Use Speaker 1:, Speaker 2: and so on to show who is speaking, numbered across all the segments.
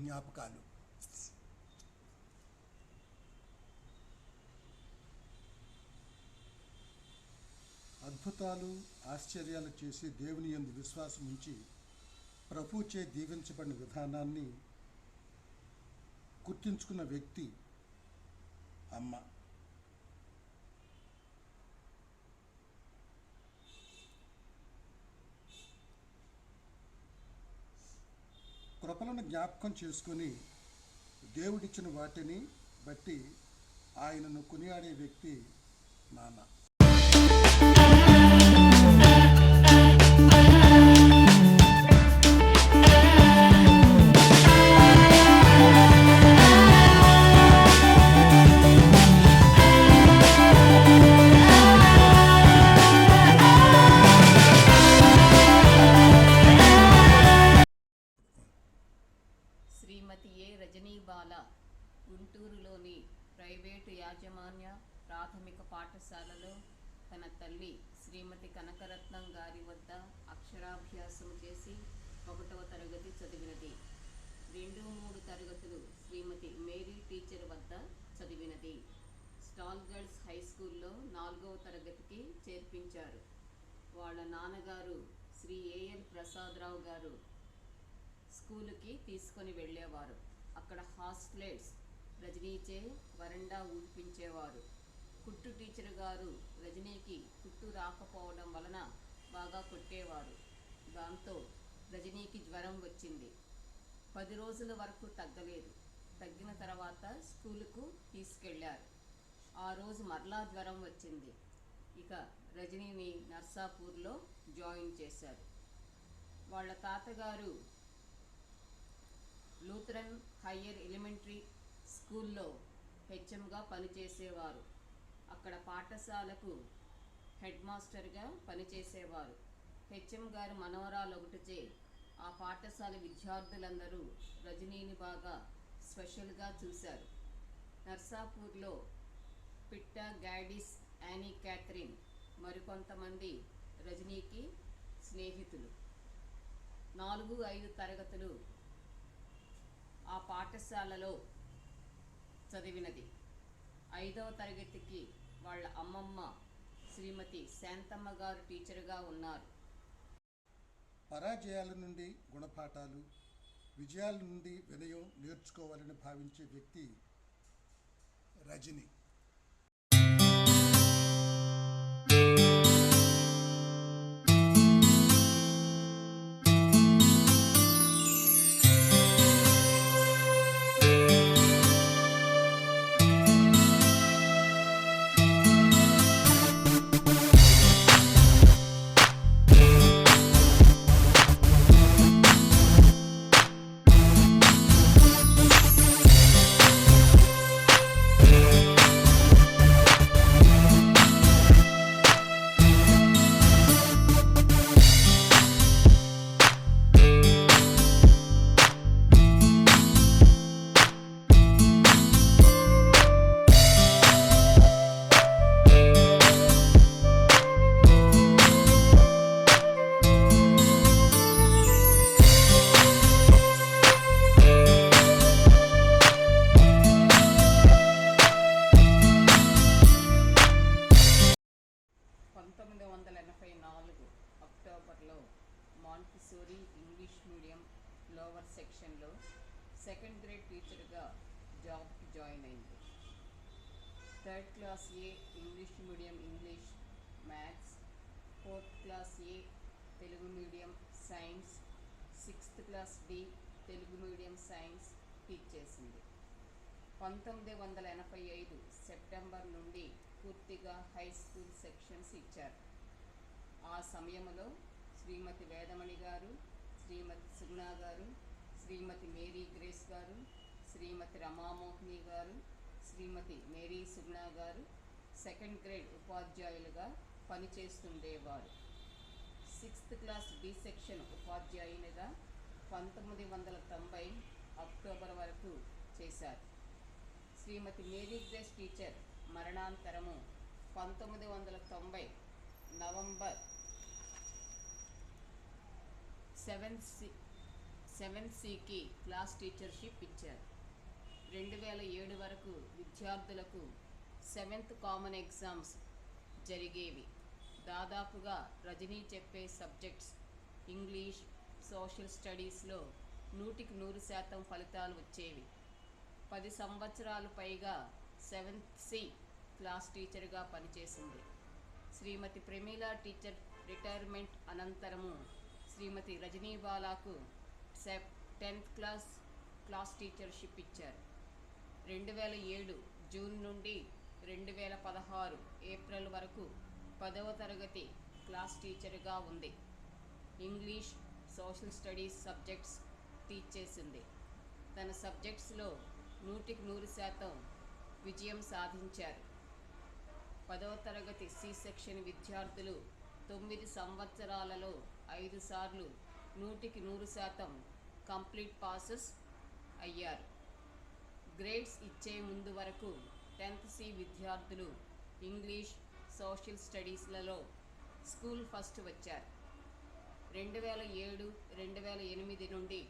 Speaker 1: జ్ఞాపకాలు. అద్భుతాలు ఆశ్చర్యాలు చేసి దేవుని యందు విశ్వాసం ఉంచి ప్రభుచే దీవించబడిన విధానాన్ని గుర్తించుకున్న వ్యక్తి అమ్మ. కృపలను జ్ఞాపకం చేసుకొని దేవుడిచ్చిన వాటిని బట్టి ఆయనను కొనియాడే వ్యక్తి నాన్న.
Speaker 2: శ్రీమతి ఏ రజనీబాల గుంటూరులోని ప్రైవేటు యాజమాన్య ప్రాథమిక పాఠశాలలో తన తల్లి శ్రీమతి కనకరత్నం గారి వద్ద అక్షరాభ్యాసం చేసి 1వ తరగతి చదివినది. 2-3 తరగతులు శ్రీమతి మేరీ టీచర్ వద్ద చదివినది. స్టాల్ గర్ల్స్ హై స్కూల్లో 4వ తరగతికి చేర్పించారు. వాళ్ళ నాన్నగారు శ్రీ ఏఎల్ ప్రసాదరావు గారు స్కూలుకి తీసుకొని వెళ్ళేవారు. అక్కడ హాస్టలర్స్ రజనీచే వరండా ఊడ్పించేవారు. కుట్టు టీచర్ గారు రజనీకి కుట్టు రాకపోవడం వలన బాగా కొట్టేవారు. దాంతో రజనీకి జ్వరం వచ్చింది. 10 రోజుల వరకు తగ్గలేదు. తగ్గిన తర్వాత స్కూలుకు తీసుకెళ్లారు. ఆ రోజు మరలా జ్వరం వచ్చింది. ఇక రజనీని నర్సాపూర్లో జాయిన్ చేశారు. వాళ్ళ తాతగారు లూథరన్ హయ్యర్ ఎలిమెంటరీ స్కూల్లో హెచ్ఎంగా పనిచేసేవారు. అక్కడ పాఠశాలకు హెడ్ మాస్టర్గా పనిచేసేవారు. హెచ్ఎం గారు మనవరాలు ఒకటిచే ఆ పాఠశాల విద్యార్థులందరూ రజనీని బాగా స్పెషల్గా చూశారు. నర్సాపూర్లో పిట్టా, గ్యాడిస్, యానీ క్యాథరిన్ మరికొంతమంది రజనీకి స్నేహితులు. 4-5 తరగతులు ఆ పాఠశాలలో చదివినది. 5వ తరగతికి వాళ్ళ అమ్మమ్మ శ్రీమతి శాంతమ్మ గారు టీచర్గా ఉన్నారు.
Speaker 1: పరాజయాల నుండి గుణపాఠాలు, విజయాల నుండి వినయం నేర్చుకోవాలని భావించే వ్యక్తి రజని.
Speaker 2: అక్టోబర్లో మాంటిసోరీ ఇంగ్లీష్ మీడియం లోవర్ సెక్షన్లో 2nd గ్రేడ్ టీచర్గా జాబ్కి జాయిన్ అయింది. 3rd class A English medium English, maths, 4th class A Telugu medium science, 6th class B Telugu medium science teach చేసింది. 1985 సెప్టెంబర్ నుండి పూర్తిగా హై స్కూల్ సెక్షన్స్ ఇచ్చారు. ఆ సమయంలో శ్రీమతి వేదమణి గారు, శ్రీమతి సుగుణ గారు, శ్రీమతి మేరీ గ్రేస్ గారు, శ్రీమతి రమామోహిని గారు, శ్రీమతి మేరీ సుగుణ గారు 2nd గ్రేడ్ ఉపాధ్యాయులుగా పనిచేస్తుండేవారు. 6th క్లాస్ బి సెక్షన్ ఉపాధ్యాయునిగా 1990 అక్టోబర్ వరకు చేశారు. శ్రీమతి మేరీ గ్రేస్ టీచర్ మరణాంతరము 1990 నవంబర్ సెవెంత్ సికి క్లాస్ టీచర్షిప్ ఇచ్చారు. 2007 వరకు విద్యార్థులకు 7th కామన్ ఎగ్జామ్స్ జరిగేవి. దాదాపుగా రజనీ చెప్పే సబ్జెక్ట్స్ ఇంగ్లీష్, సోషల్ స్టడీస్లో 100% ఫలితాలు వచ్చేవి. 10 సంవత్సరాలు పైగా 7th సి క్లాస్ టీచర్గా పనిచేసింది. శ్రీమతి ప్రమీల టీచర్ రిటైర్మెంట్ అనంతరము శ్రీమతి రజనీబాలాకు 10th క్లాస్ టీచర్షిప్ ఇచ్చారు. 2007 జూన్ నుండి 2016 ఏప్రిల్ వరకు 10వ తరగతి క్లాస్ టీచర్గా ఉంది. English, social studies subjects teach చేసింది. తన సబ్జెక్ట్స్లో 100% విజయం సాధించారు. 10వ తరగతి సి సెక్షన్ విద్యార్థులు 9 సంవత్సరాలలో 5 సార్లు 100% కంప్లీట్ పాసెస్ అయ్యారు. గ్రేడ్స్ ఇచ్చే ముందు వరకు 10th సి విద్యార్థులు ఇంగ్లీష్, సోషల్ స్టడీస్లలో స్కూల్ ఫస్ట్ వచ్చారు. 2007-2008 నుండి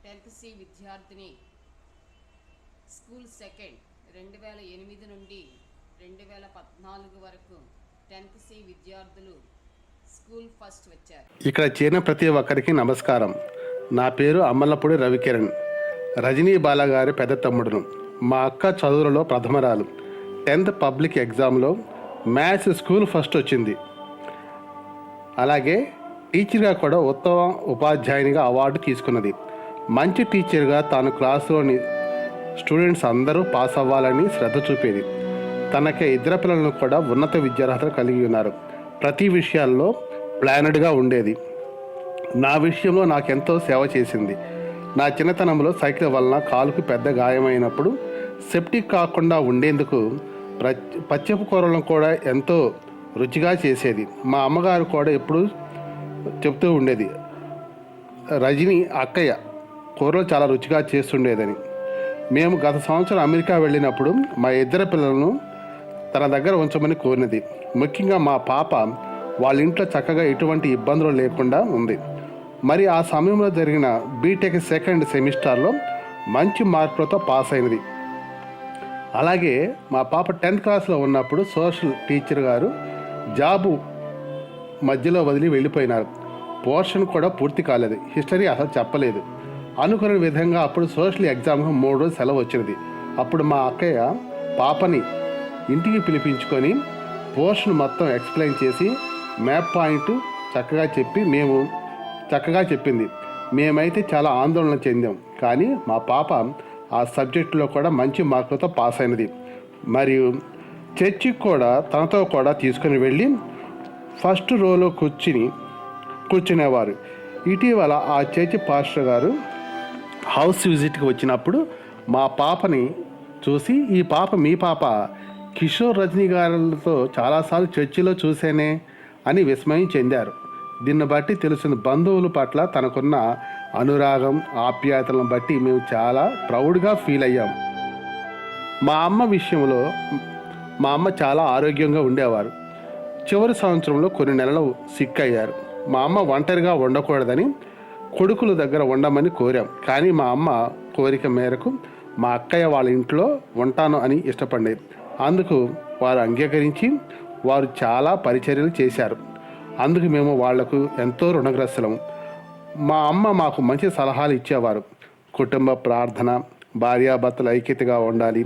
Speaker 2: 10th సి విద్యార్థిని స్కూల్ సెకండ్, 2008 నుండి 2014 వరకు 10th సి విద్యార్థులు స్కూల్ ఫస్ట్ వచ్చారు.
Speaker 3: ఇక్కడ చేరిన ప్రతి ఒక్కరికి నమస్కారం. నా పేరు అమ్మలపూడి రవికిరణ్, రజనీ బాల గారి పెద్ద తమ్ముడును. మా అక్క చదువులలో ప్రథమరాలు. 10th పబ్లిక్ ఎగ్జామ్లో మ్యాథ్స్ స్కూల్ ఫస్ట్ వచ్చింది. అలాగే టీచర్గా కూడా ఉత్తమ ఉపాధ్యాయునిగా అవార్డు తీసుకున్నది. మంచి టీచర్గా తాను క్లాసులోని స్టూడెంట్స్ అందరూ పాస్ అవ్వాలని శ్రద్ధ చూపేది. తనకే 2 పిల్లలను కూడా ఉన్నత విద్యార్హతలు కలిగి ఉన్నారు. ప్రతి విషయాల్లో ప్లానెడ్గా ఉండేది. నా విషయంలో నాకెంతో సేవ చేసింది. నా చిన్నతనంలో సైకిల్ వలన కాలుకు పెద్ద గాయమైనప్పుడు సెప్టిక్ కాకుండా ఉండేందుకు పచ్చపు కూరలను కూడా ఎంతో రుచిగా చేసేది. మా అమ్మగారు కూడా ఎప్పుడూ చెప్తూ ఉండేది, రజని అక్కయ్య కూరలు చాలా రుచిగా చేస్తుండేదని. మేము గత సంవత్సరం అమెరికా వెళ్ళినప్పుడు మా 2 పిల్లలను తన దగ్గర ఉంచమని కోరినది. ముఖ్యంగా మా పాప వాళ్ళ ఇంట్లో చక్కగా ఎటువంటి ఇబ్బందులు లేకుండా ఉంది. మరి ఆ సమయంలో జరిగిన బీటెక్ 2nd సెమిస్టర్లో మంచి మార్కులతో పాస్ అయినది. అలాగే మా పాప 10th క్లాస్లో ఉన్నప్పుడు సోషల్ టీచర్ గారు జాబు మధ్యలో వదిలి వెళ్ళిపోయినారు. పోర్షన్ కూడా పూర్తి కాలేదు. హిస్టరీ అసలు చెప్పలేదు. అనుకున్న విధంగా అప్పుడు సోషల్ ఎగ్జామ్కి 3 రోజులు సెలవు వచ్చినది. అప్పుడు మా అక్కయ్య పాపని ఇంటికి పిలిపించుకొని పోర్షన్ మొత్తం ఎక్స్ప్లెయిన్ చేసి మ్యాప్ పాయింట్ చక్కగా చెప్పింది. మేమైతే చాలా ఆందోళన చెందాం. కానీ మా పాప ఆ సబ్జెక్టులో కూడా మంచి మార్కులతో పాస్ అయినది. మరియు చర్చికి కూడా తనతో కూడా తీసుకుని వెళ్ళి ఫస్ట్ రోలో కూర్చునేవారు. ఇటీవల ఆ చర్చి పాస్టర్ గారు హౌస్ విజిట్కి వచ్చినప్పుడు మా పాపని చూసి, ఈ పాప మీ పాప కిషోర్ రజనీ గారితో చాలాసార్లు చర్చిలో చూసేనే అని విస్మయం చెందారు. దీన్ని బట్టి తెలిసిన బంధువుల పట్ల తనకున్న అనురాగం, ఆప్యాయతలను బట్టి మేము చాలా ప్రౌడ్గా ఫీల్ అయ్యాం. మా అమ్మ విషయంలో మా అమ్మ చాలా ఆరోగ్యంగా ఉండేవారు. చివరి సంవత్సరంలో కొన్ని నెలలు సిక్ అయ్యారు. మా అమ్మ ఒంటరిగా ఉండకూడదని కొడుకుల దగ్గర ఉండమని కోరాం. కానీ మా అమ్మ కోరిక మేరకు మా అక్కయ్య వాళ్ళ ఇంట్లో ఉంటాను అని ఇష్టపడేది. అందుకు వారు అంగీకరించి వారు చాలా పరిచర్యలు చేశారు. అందుకు మేము వాళ్లకు ఎంతో రుణగ్రస్తులం. మా అమ్మ మాకు మంచి సలహాలు ఇచ్చేవారు. కుటుంబ ప్రార్థన, భార్యాభర్తలు ఐక్యతగా ఉండాలి,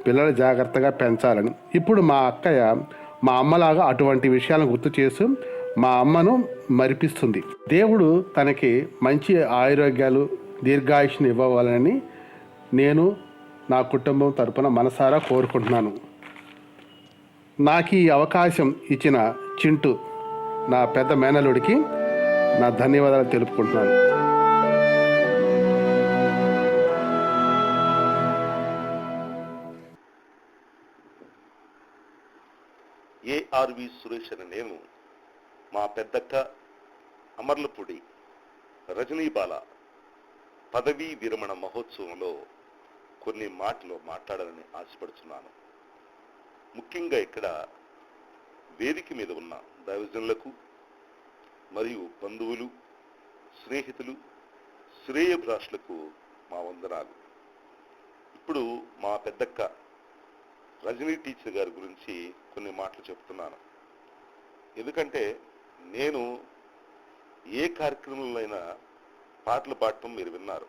Speaker 3: పిల్లలు జాగ్రత్తగా పెంచాలని. ఇప్పుడు మా అక్కయ్య మా అమ్మలాగా అటువంటి విషయాలను గుర్తు చేస్తూ మా అమ్మను మరిపిస్తుంది. దేవుడు తనకి మంచి ఆరోగ్యాలు, దీర్ఘాయుష్ని ఇవ్వాలని నేను నా కుటుంబం తరపున మనసారా కోరుకుంటున్నాను. నాకు ఈ అవకాశం ఇచ్చిన చింటూ, నా పెద్ద మేనలుడికి నా ధన్యవాదాలు తెలుపుకుంటున్నాను.
Speaker 4: ఏఆర్వి సురేష్ అనే నేను మా పెద్దక్క అమర్లపూడి రజనీబాల పదవీ విరమణ మహోత్సవంలో కొన్ని మాటలు మాట్లాడాలని ఆశపడుతున్నాను. ముఖ్యంగా ఇక్కడ వేదిక మీద ఉన్న దైవజనులకు మరియు బంధువులు, స్నేహితులు, శ్రేయభిలాషులకు మా వందనాలు. ఇప్పుడు మా పెద్దక్క రజనీ టీచర్ గారి గురించి కొన్ని మాటలు చెప్తున్నాను. ఎందుకంటే నేను ఏ కార్యక్రమంలో అయినా పాటలు పాడటం మీరు విన్నారు.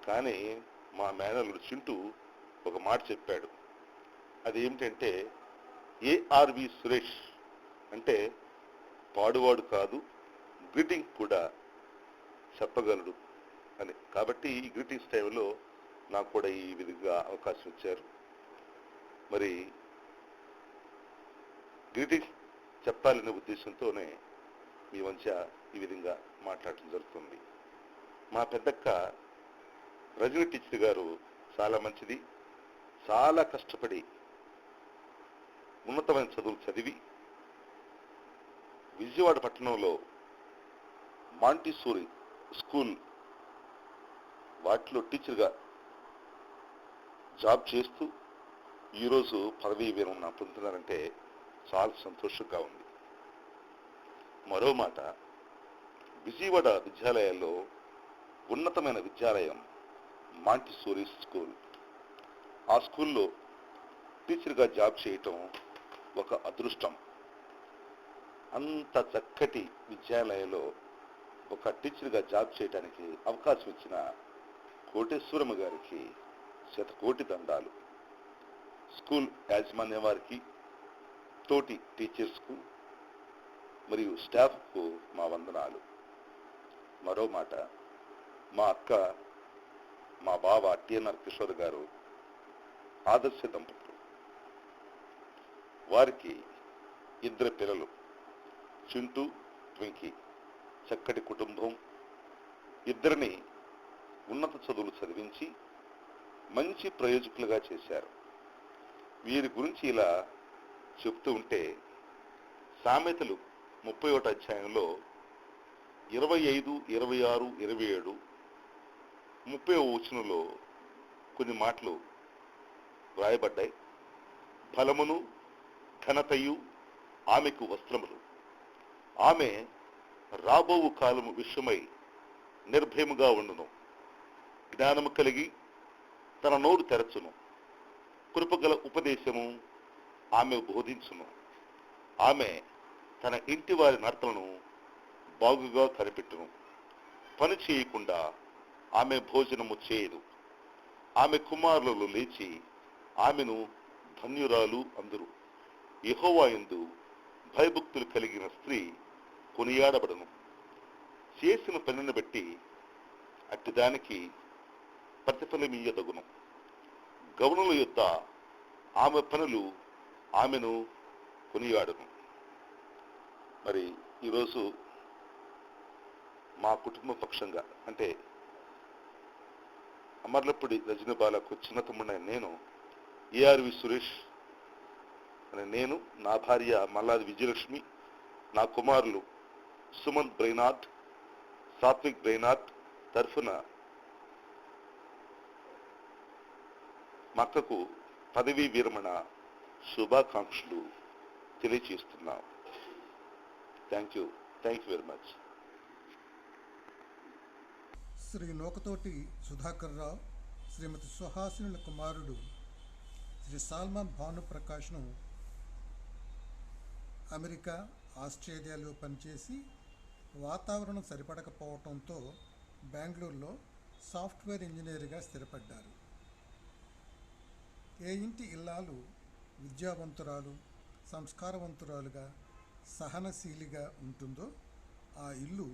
Speaker 4: కానీ మా మేనల్లుడు చింటూ ఒక మాట చెప్పాడు. అదేమిటంటే ఏఆర్వి సురేష్ అంటే పాడువాడు కాదు, గ్రీటింగ్ కూడా చెప్పగలడు అని. కాబట్టి ఈ గ్రీటింగ్స్ టైంలో నాకు కూడా ఈ విధంగా అవకాశం ఇచ్చారు. మరి గ్రీటింగ్స్ చెప్పాలనే ఉద్దేశంతోనే మీ మధ్య ఈ విధంగా మాట్లాడటం జరుగుతుంది. మా పెద్దక్క రజనీ టీచర్ గారు చాలా మంచిది. చాలా కష్టపడి ఉన్నతమైన చదువులు చదివి విజయవాడ పట్టణంలో మాంటిసోరీ స్కూల్ వాటిలో టీచర్గా జాబ్ చేస్తూ ఈరోజు పదవీ విరమణ పొందుతున్నారంటే చాలా సంతోషంగా ఉంది. మరో మాట, విజయవాడ విద్యాలయాల్లో ఉన్నతమైన విద్యాలయం మాంటిసోరీ స్కూల్. ఆ స్కూల్లో టీచర్గా జాబ్ చేయటం ఒక అదృష్టం. అంత చక్కటి విద్యాలయంలో ఒక టీచర్గా జాబ్ చేయడానికి అవకాశం ఇచ్చిన కోటేశ్వరమ్మ గారికి శతకోటి దండాలు. స్కూల్ యాజమాన్య వారికి, తోటి టీచర్స్కు మరియు స్టాఫ్కు మా వందనాలు. మరో మాట, మా అక్క, మా బావ టిఎన్ఆర్ కిషోర్ గారు ఆదర్శ దంపతులు. వారికి 2 పిల్లలు, చింటూ, ట్వింకీ. చక్కటి కుటుంబం. 2 ఉన్నత చదువులు చదివించి మంచి ప్రయోజకులుగా చేశారు. వీరి గురించి ఇలా చెప్తూ ఉంటే సామెతలు 31వ అధ్యాయంలో 25, 26, 27, 30వ వచనంలో కొన్ని మాటలు వ్రాయబడ్డాయి. ఫలమును ఘనతయు ఆమెకు వస్త్రములు. ఆమె రాబోవు కాలము విషయమై నిర్భయముగా ఉండును. జ్ఞానము కలిగి తన నోరు తెరచును. కృపగల ఉపదేశము ఆమె బోధించును. ఆమె తన ఇంటి వారి నడతలను బాగుగా కనిపెట్టును. పని చేయకుండా ఆమె భోజనము చేయదు. ఆమె కుమారులు లేచి ఆమెను ధన్యురాలు అందరు. యెహోవా యందు భయభక్తులు కలిగిన స్త్రీ కొనియాడబడను. చేసిన పనిని బట్టి అట్టిదానికి ప్రతిఫలమీయదగును. గౌనుల యొద్ద ఆమె పనులు ఆమెను కొనియాడును. మరి ఈరోజు మా కుటుంబ పక్షంగా అంటే అమర్లపూడి రజనీ బాలకు చిన్న తమ్ముడైన నేను, ఏఆర్వి సురేష్ అనే నేను, నా భార్య మల్లాది విజయలక్ష్మి, నా కుమారులు సుమంత్ బ్రైనాథ్, సాత్విక్ బ్రైనాథ్ తరఫున మా అక్కకు పదవీ విరమణ శుభాకాంక్షలు తెలియజేస్తున్నాం. Thank you very much.
Speaker 1: Shri Nokatoti Sudhakar Rao, Shrimati సుహాసినుల కుమారుడు శ్రీ సాల్మాన్ భానుప్రకాష్ను అమెరికా, ఆస్ట్రేలియాలో పనిచేసి వాతావరణం సరిపడకపోవడంతో బెంగళూరులో సాఫ్ట్వేర్ ఇంజనీర్గా స్థిరపడ్డారు. ఏ ఇంటి ఇల్లాలు విద్యావంతురాలు, సంస్కారవంతురాలుగా, సహనశీలిగా ఉంటుందో ఆ ఇల్లు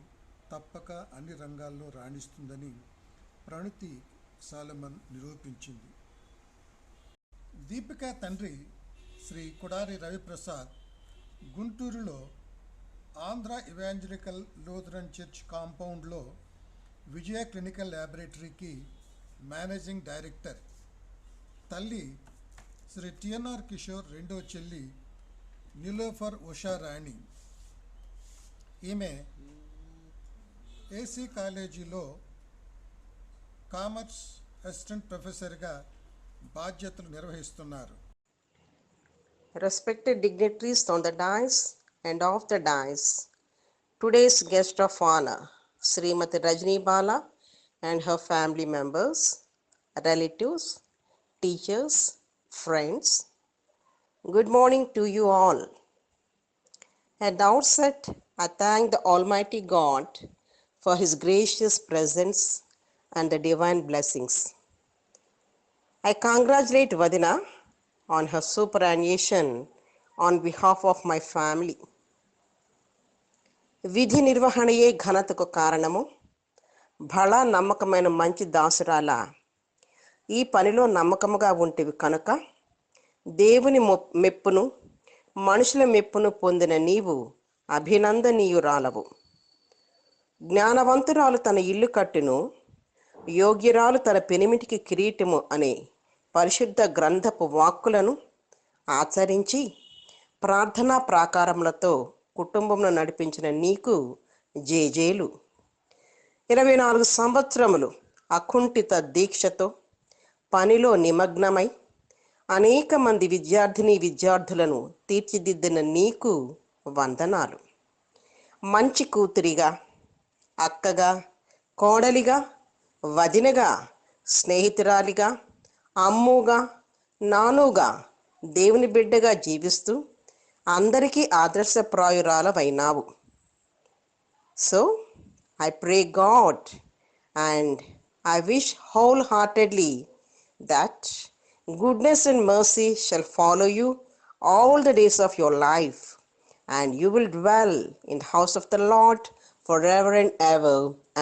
Speaker 1: తప్పక అన్ని రంగాల్లో రాణిస్తుందని ప్రణుతి సాలమన్ నిరూపించింది. దీపిక తండ్రి శ్రీ కొడారి రవిప్రసాద్ గుంటూరులో ఆంధ్ర ఇవాంజలికల్ లూథరన్ చర్చ్ కాంపౌండ్లో విజయ క్లినికల్ ల్యాబొరేటరీకి మేనేజింగ్ డైరెక్టర్. తల్లి శ్రీ టిఎన్ఆర్ కిషోర్ రెండో చెల్లి నిలోఫర్ ఉషా రాణి. ఈమె ఏసీ కాలేజీలో కామర్స్ అసిస్టెంట్ ప్రొఫెసర్గా బాధ్యతలు నిర్వహిస్తున్నారు.
Speaker 5: Respected dignitaries on the dais and off the dais, today's guest of honor, Srimati Rajni Bala, and her family members, relatives, teachers, friends. Good morning to you all. At the outset, I thank the Almighty God for His gracious presence and the divine blessings. I congratulate Vadina on her superannuation on behalf of my family. విధి నిర్వహణయే ఘనతకు కారణము. బళ నమ్మకమైన మంచి దాసురాల, ఈ పనిలో నమ్మకముగా ఉంటివి కనుక దేవుని మెప్పును మనుషుల మెప్పును పొందిన నీవు అభినందనీయురాలవు. జ్ఞానవంతురాలు తన ఇల్లు కట్టును, యోగ్యురాలు తన పెనిమిటికి కిరీటము అనే పరిశుద్ధ గ్రంథపు వాక్కులను ఆచరించి ప్రార్థనా ప్రాకారములతో కుటుంబమును నడిపించిన నీకు జేజేలు. 24 సంవత్సరములు అకుంఠిత దీక్షతో పనిలో నిమగ్నమై అనేక మంది విద్యార్థులను తీర్చిదిద్దిన నీకు వందనాలు. మంచి కూతురిగా, అక్కగా, కోడలిగా, వదినగా, స్నేహితురాలిగా, అమ్ముగా, నానుగా, దేవుని బిడ్డగా జీవిస్తూ అందరికీ ఆదర్శప్రాయురాలవైనావు. So, I pray God and I wish wholeheartedly that goodness and mercy shall follow you all the days of your life, and you will dwell in the house of the Lord forever and ever.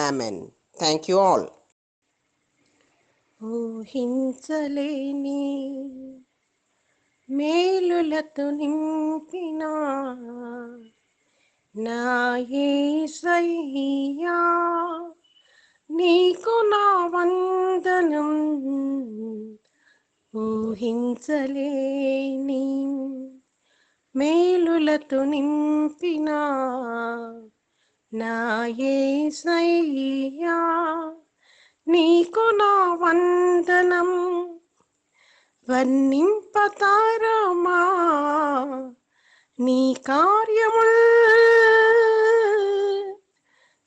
Speaker 5: Amen. Thank you all. ఊహించలేని మేలులతో నింపిన నా యేసయ్యా, నీకు నా వందనం. ఊహించలేని మేలులతో నింపిన నా యేసయ్యా, నీకు నా వందనం. వర్ణింపతారమా నీ కార్యముల్,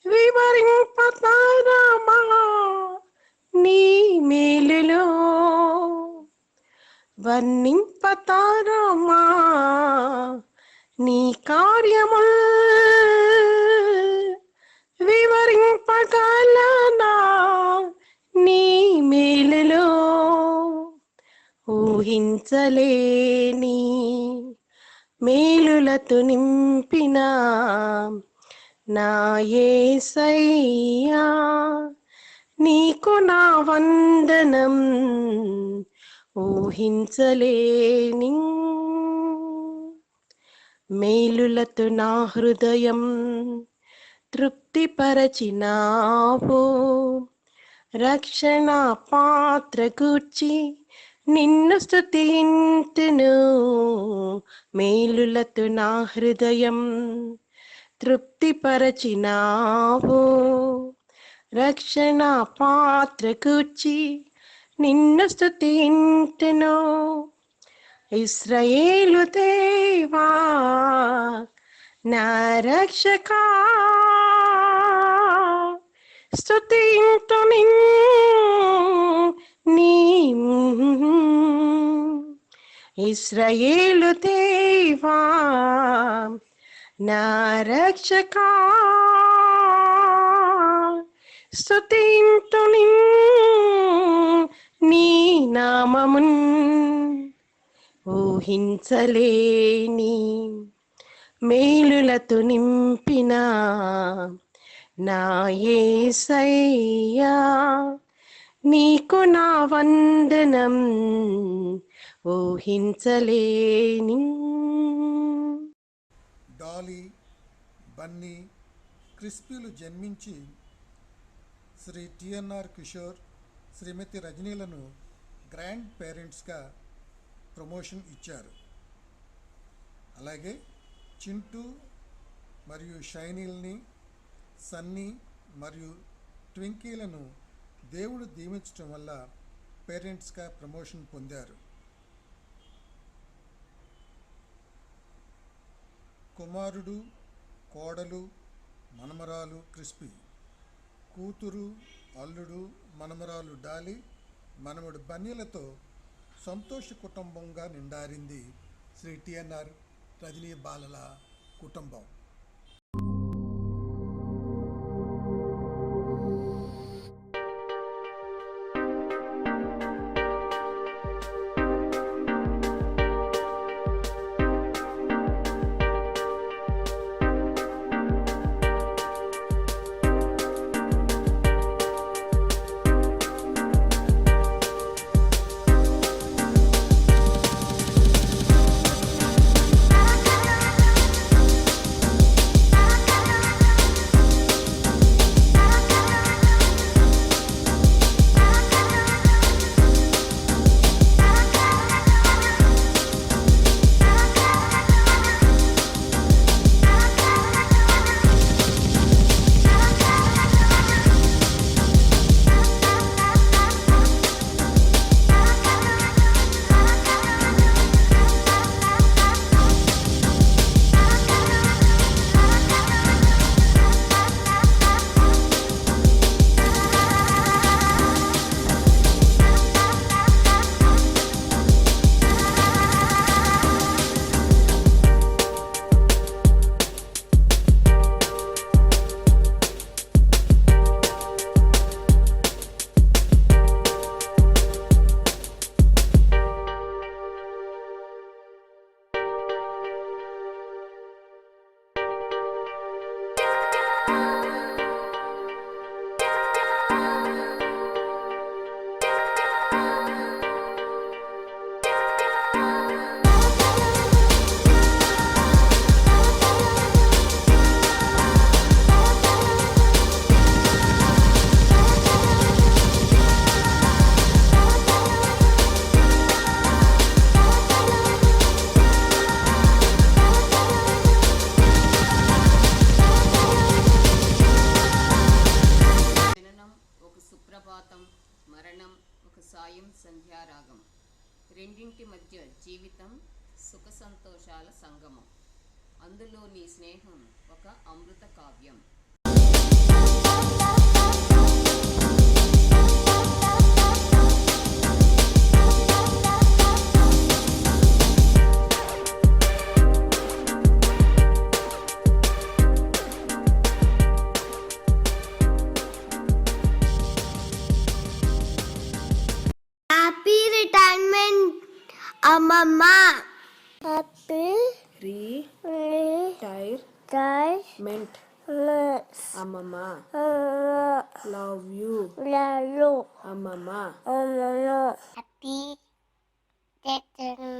Speaker 5: వివరింపతారమా నీ మేలులో. వర్ణింపతారమా నీ కార్యముల్, వివరింపగలనా నీ మేలులో. ఊహించలేని మేలులతో నింపిన నా యేసయ్యా, నీకు నా వందనం. ఊహించలేని మేలులతో నా హృదయం తృప్తిపరచినావు. రక్షణ పాత్ర గూర్చి నిన్ను స్తుతింతును. మేలులతో నా హృదయం తృప్తిపరచినావు. రక్షణ పాత్ర గూర్చి నిన్ను స్తుతింతును. ఇశ్రాయేలు దేవా నా రక్షకా, స్తుతింతు నీ. ఇశ్రాయేలు దేవా నా రక్షకా, స్తుతింతు నీ నామమున్. ఊహించలేని మేలులతో నింపిన నా యేసయ్యా, నీకు నా వందనం. ఊహించలేని.
Speaker 1: డాలీ, బన్నీ, క్రిస్పీలు జన్మించి శ్రీ టిఎన్ఆర్ కిషోర్, శ్రీమతి రజనీలను గ్రాండ్ పేరెంట్స్గా ప్రమోషన్ ఇచ్చారు. అలాగే చింటూ మరియు షైనీల్ని, సన్నీ మరియు ట్వింకీలను దేవుడు దీవించడం వల్ల పేరెంట్స్గా ప్రమోషన్ పొందారు. కుమారుడు, కోడలు, మనమరాలు క్రిస్పీ, కూతురు అల్లుడు, మనమరాలు డాలి, మనవడు బన్నీలతో సంతోష కుటుంబంగా నిండారింది శ్రీ టిఎన్ఆర్ రజనీ బాలల కుటుంబం.
Speaker 2: మరణం ఒక సాయం సంధ్యారాగం. రెండింటి మధ్య జీవితం సుఖ సంతోషాల సంగమం. అందులో నీ స్నేహం ఒక అమృత కావ్యం.
Speaker 6: Happy retirement, Amama. Happy retirement,
Speaker 7: Amama. Love you.
Speaker 6: Lalo.
Speaker 7: Amama.
Speaker 6: Happy retirement.